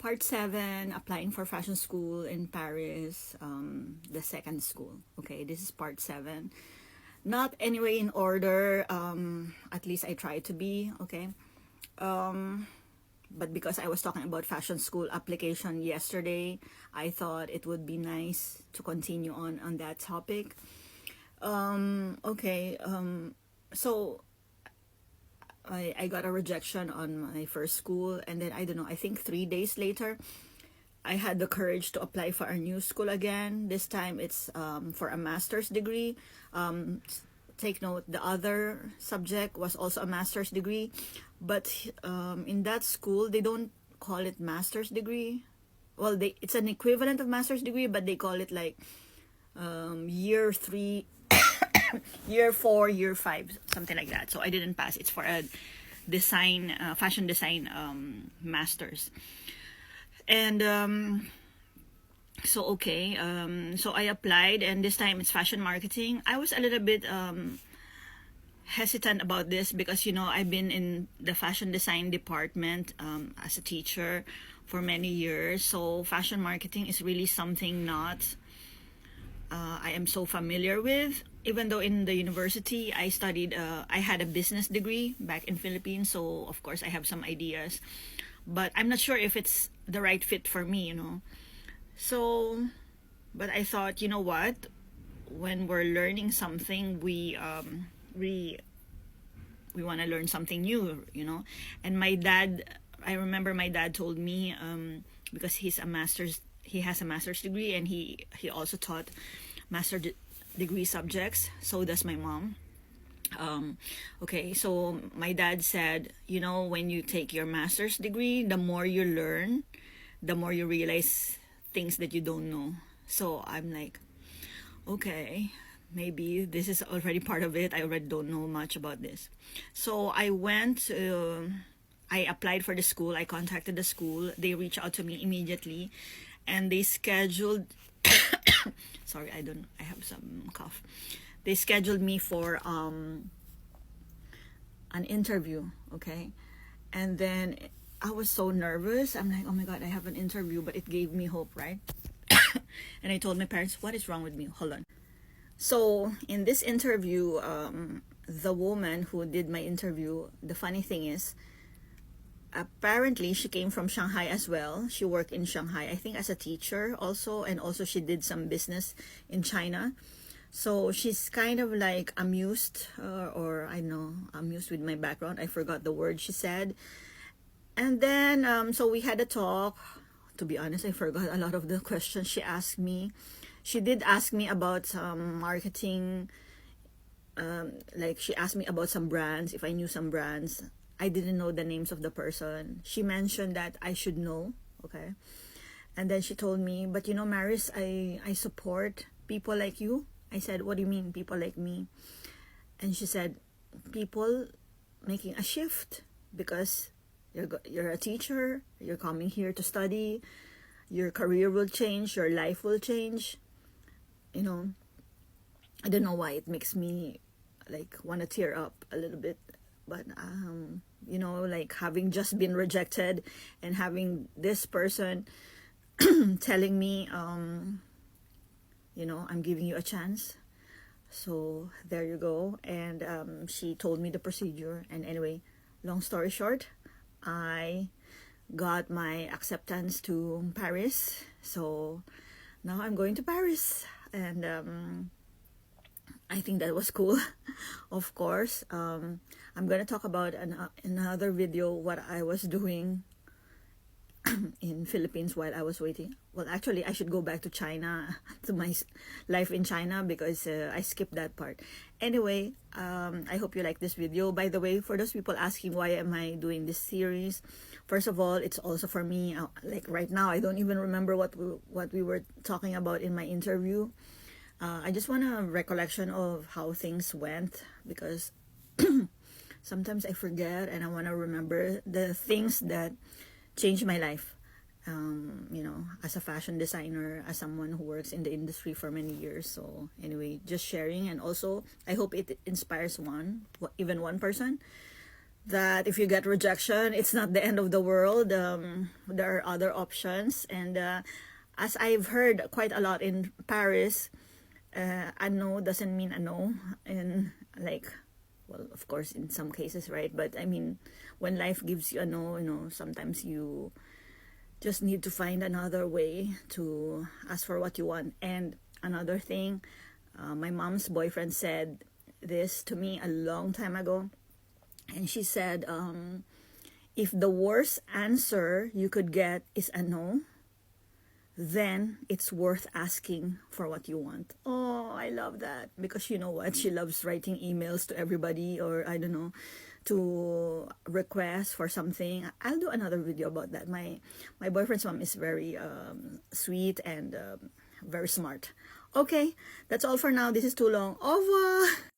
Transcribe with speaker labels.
Speaker 1: Part 7, applying for fashion school in Paris, the second school. Okay, this is part 7. Not anyway in order, at least I try to be, okay. But because I was talking about fashion school application yesterday, I thought it would be nice to continue on that topic. Okay, so I got a rejection on my first school, and then I don't know, I think 3 days later I had the courage to apply for a new school again. This time it's for a master's degree. Take note, the other subject was also a master's degree, but in that school they don't call it master's degree. Well, it's an equivalent of master's degree, but they call it like year 3 year 4, year 5, something like that. So I didn't pass. It's for a design, fashion design masters. And so okay, so I applied, and this time it's fashion marketing. I was a little bit hesitant about this because, you know, I've been in the fashion design department as a teacher for many years. So fashion marketing is really something not I am so familiar with. Even though in the university I studied, I had a business degree back in Philippines, so of course I have some ideas, but I'm not sure if it's the right fit for me, you know. So, but I thought, you know what, when we're learning something, we want to learn something new, you know. And my dad, I remember my dad told me, because he has a master's degree, and he also taught degree subjects. So does my mom. Okay, so my dad said, you know, when you take your master's degree, the more you learn, the more you realize things that you don't know. So I'm like, okay, maybe this is already part of it. I already don't know much about this. So I applied for the school. I contacted the school. They reached out to me immediately, and they scheduled sorry, I have some cough. They scheduled me for an interview, okay? And then I was so nervous. I'm like, oh my God, I have an interview, but it gave me hope, right? And I told my parents, what is wrong with me? Hold on. So in this interview, the woman who did my interview, the funny thing is, apparently she came from Shanghai as well. She worked in Shanghai, I think, as a teacher also, and also she did some business in China. So she's kind of like amused, or I know, amused with my background. I forgot the word she said. And then so we had a talk. To be honest, I forgot a lot of the questions she asked me. She did ask me about some marketing, like she asked me about some brands, if I knew some brands. I didn't know the names of the person. She mentioned that I should know, okay? And then she told me, but you know, Maris, I support people like you. I said, what do you mean, people like me? And she said, people making a shift because you're a teacher, you're coming here to study, your career will change, your life will change. You know, I don't know why it makes me like want to tear up a little bit. But you know, like having just been rejected and having this person telling me, you know, I'm giving you a chance. So there you go. And she told me the procedure. And anyway, long story short, I got my acceptance to Paris. So now I'm going to Paris. And I think that was cool. Of course, I'm gonna talk about another video what I was doing in Philippines while I was waiting. Well, actually, I should go back to China, to my life in China, because I skipped that part. Anyway, I hope you like this video. By the way, for those people asking why am I doing this series, first of all, it's also for me. Like right now, I don't even remember what we were talking about in my interview. I just want a recollection of how things went, because sometimes I forget, and I want to remember the things that changed my life. You know, as a fashion designer, as someone who works in the industry for many years. So anyway, just sharing, and also I hope it inspires even one person that if you get rejection, it's not the end of the world. There are other options. And as I've heard quite a lot in Paris, a no doesn't mean a no. And like, well, of course, in some cases, right? But I mean, when life gives you a no, sometimes you just need to find another way to ask for what you want. And another thing, my mom's boyfriend said this to me a long time ago. And she said, if the worst answer you could get is a no, then it's worth asking for what you want. Oh, I love that. Because you know what? She loves writing emails to everybody, or I don't know, to request for something. I'll do another video about that. My boyfriend's mom is very sweet and very smart. Okay, that's all for now. This is too long. Au revoir.